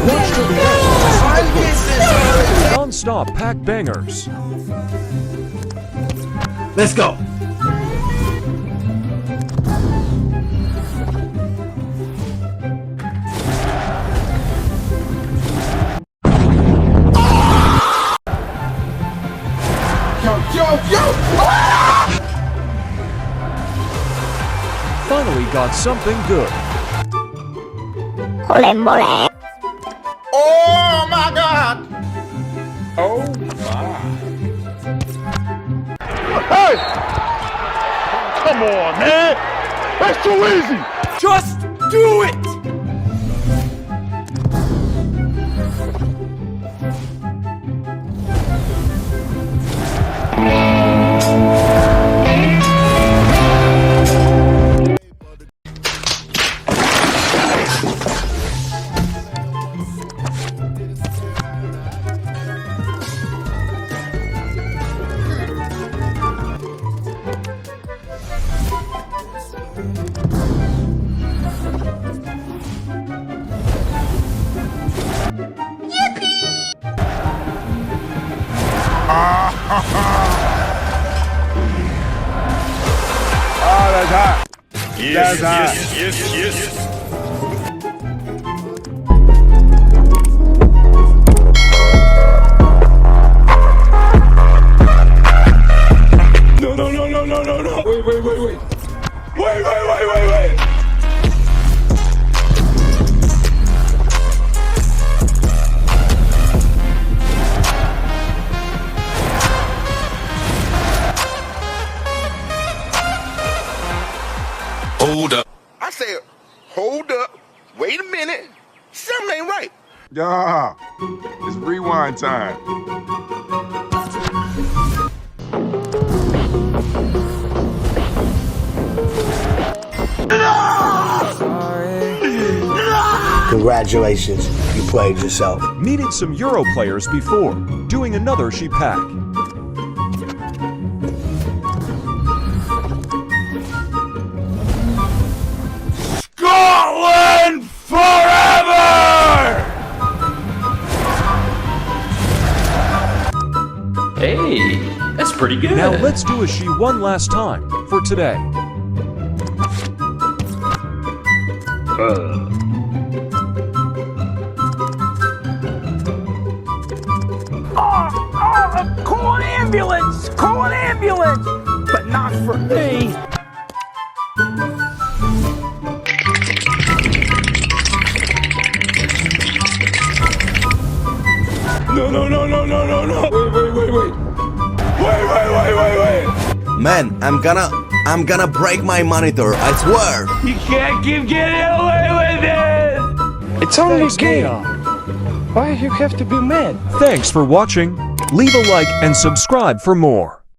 Watch to the end. Try to get this. Non-stop pack bangers. Let's go. Yo! Finally got something good. Oh my God! Oh my. Hey! Come on, man! That's too easy! Just do it! Oh, that's hot. Yes, That's yes. No. Wait. Hold up. I said, hold up. Wait a minute. Something ain't right. Yeah. It's rewind time. Congratulations, you played yourself. Meeting some Euro players before. Doing another she pack. Scotland forever! Hey, that's pretty good. Now let's do a she one last time for today. Call an ambulance! Call an ambulance! But not for me! No. Wait. Man, I'm gonna break my monitor, I swear. You can't keep getting away with it! It's only a game. Why you have to be mad? Thanks for watching. Leave a like and subscribe for more.